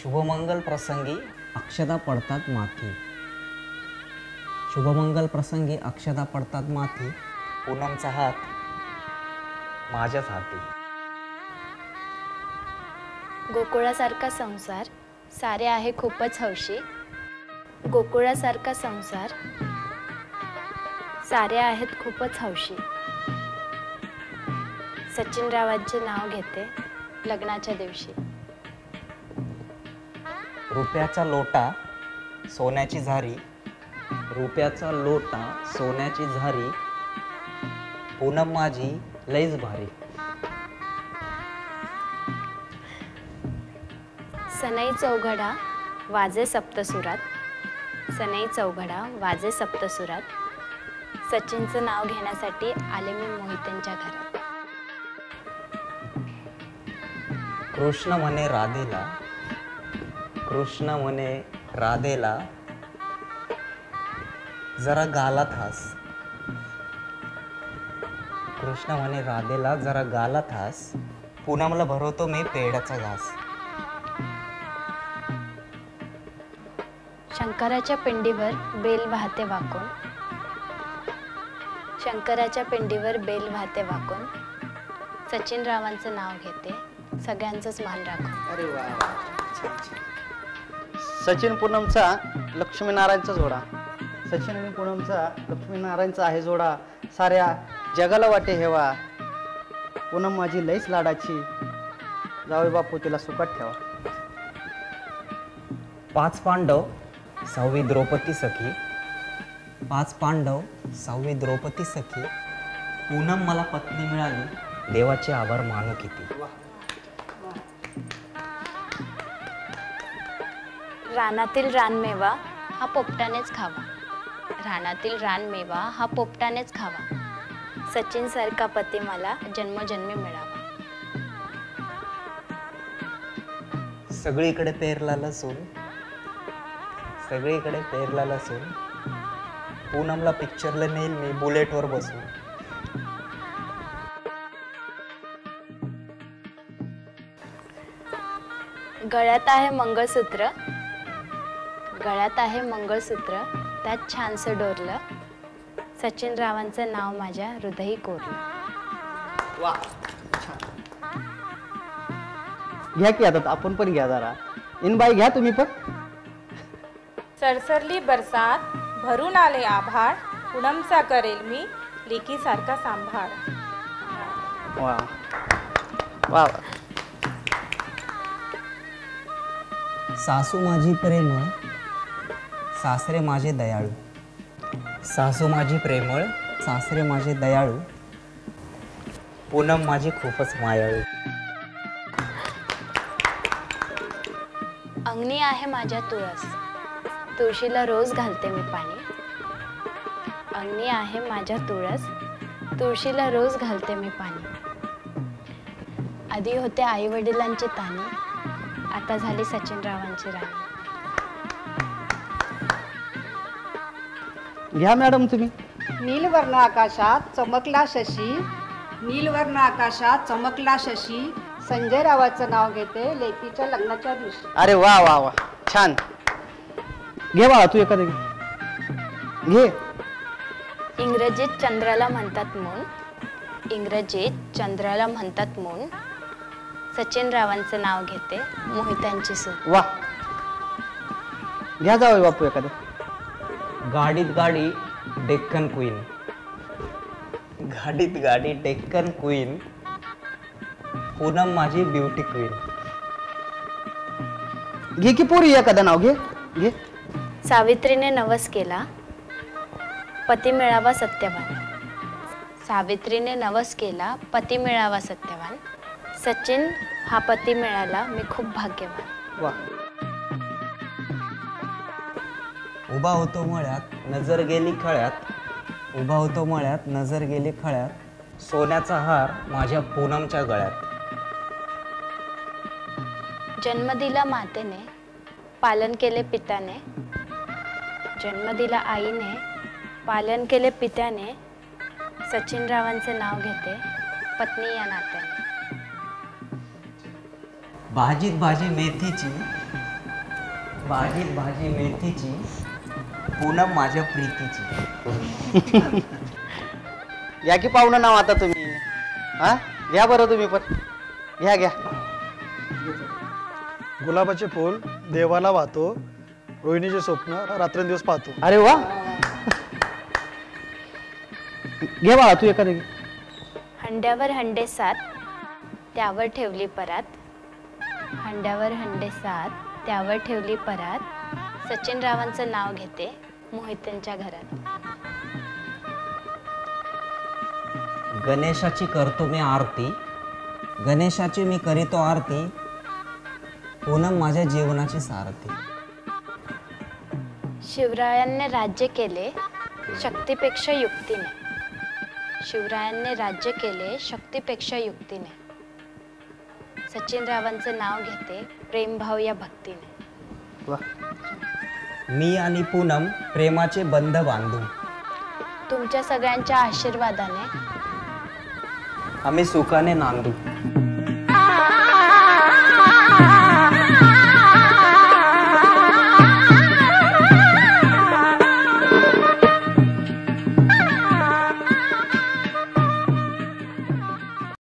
शुभमंगल प्रसंगी अक्षता पडतात माथी. शुभमंगल प्रसंगी अक्षता पडतात माथी. पूनमचा हात माझ्याच हाती. गोकुळासारखा संसार सारे आहे खूपच हौशी. गोकुळासारखा संसार सारे आहेत खूपच हौशी. सचिन रावांचे नाव घेते लग्नाच्या दिवशी. रुपयाचा लोटा सोन्याची झारी. रुपयाचा लोटा सोन्याची झारी. पूनम माझी लईच भारी. सनई चौघडा वाजे सप्तसुरात. सनई चौघडा वाजे सप्तसुरात. सचिनचं नाव घेण्यासाठी आले मी मोहितेंच्या घरात. कृष्ण म्हणे राधेला. कृष्ण म्हणे राधेला जरा गालात हास. कृष्ण म्हणे राधेला जरा गालात हास. पूनमला भरवतो मी पेड्याचा घास. शंकराच्या पिंडीवर बेल वाहते वाकून. शंकराच्या पिंडीवर बेल वाहते वाकून. सचिन रावांचं नाव घेते सगळ्यांचंच मान राखून. अरे वा, सचिन पूनमचा लक्ष्मीनारायणचा जोडा. सचिन आणि पूनमचा लक्ष्मीनारायणचा आहे जोडा. साऱ्या जगाला वाटे हेवा. पूनम माझी लईच लाडाची. जावे बापू तिला सुखात ठेवा. 5 पांडव 6वी द्रौपदी सखी. 5 पांडव 6वी द्रौपदी सखी. पूनम मला पत्नी मिळाली देवाचे आभार मानो किती. रानातील रानमेवा हा पोपटानेच खावा. रानातील रानमेवा हा पोपटानेच खावा. सचिन सारखा पती मला जन्मोजन्मी मिळावा. सगळीकडे पेरला लसूण. सगळीकडे पेरला लसूण. पूनमला पिक्चरला नेईल मी बुलेटवर बसून. गळ्यात आहे मंगळसूत्र. गळ्यात आहे मंगळसूत्र त्यात छानसं डोरलं. सचिन रावांचं नाव माझ्या हृदयी कोरलं. वा, घ्या की आता आपण पण घ्या जरा. इनबाई घ्या तुम्ही पण. सरसरली बरसात भरून आले आभाळ. पूनमचा करेल मी लेकीसारखा सांभाळ. वा वा. सासू माझी प्रेमळ सासरे माझे दयाळू. सासू माझी प्रेमळ सासरे माझे दयाळू. पूनम माझी खूपच मायाळू. अंगणी आहे माझ्या तुळस. तुळशीला रोज घालते मी पाणी. अंगणी आहे माझ्या तुळस. तुळशीला रोज घालते मी पाणी. आधी होते आई वडिलांची तानी. आता झाली सचिन रावांची राणी. घ्या मॅडम तुम्ही. नीलवर्ण आकाशात चमकला शशी. नीलवर्ण आकाशात चमकला शशी. संजय रावाचं नाव घेते लेकीच्या लग्नाच्या दिवशी. अरे वा वा वा, छान. घे बाळा तू एखादं घे. इंग्रजीत चंद्राला म्हणतात मून. इंग्रजीत चंद्राला म्हणतात मून. सचिन रावांचं नाव घेते मोहितांची सून. वा, घ्या जावं बापू एखादं. गाडीत गाडी डेक्कन क्वीन. गाडीत गाडी डेक्कन क्वीन. पूनम माझी ब्युटी क्वीन. घे की पोरी एखादं नाव घे. घे. सावित्रीने नवस केला पती मिळावा सत्यवान. सावित्रीने नवस केला पती मिळावा सत्यवान. सचिन हा पती मिळाला मी खूप भाग्यवान. वा. उभा होतो मळ्यात नजर गेली खळ्यात. उभा होतो मळ्यात नजर गेली खळ्यात. सोन्याचा हार माझ्या पूनमच्या गळ्यात. जन्म दिला मातेने पालन केले पित्याने. जन्म दिला आईने पालन केले पित्याने. सचिन रावांचे नाव घेते पत्नी या नात्याने. भाजीत भाजी मेथीची भाजीत भाजी मेथीची, पूनम माझ्या प्रीतीची. या की पाहुणं नाव आता तुम्ही. हा घ्या बरं तुम्ही पण घ्या घ्या. गुलाबाचे फूल देवाला वाहतो, रोहिणीचे स्वप्न रात्रंदिवस पाहतो. अरे वा. घे बाळा तू एखादं घे. हंड्यावर हंडे सात त्यावर ठेवली परात, हंड्यावर हंडे सात त्यावर ठेवली परात, सचिन रावांचं नाव घेते मोहितेंच्या घरात. गणेशाची करतो मी आरती, गणेशाची मी करीतो आरती, पूनम माझ्या जीवनाची सारथी. शिवरायांनी राज्य केले शक्तीपेक्षा युक्तीने, शिवरायांनी राज्य केले शक्तीपेक्षा युक्तीने, सचिन रावांचं नाव घेते प्रेमभाव या भक्तीने. वा. मी आणि पूनम प्रेमाचे बंध बांधू, तुमच्या सगळ्यांच्या आशीर्वादाने आम्ही सुखाने नांदू.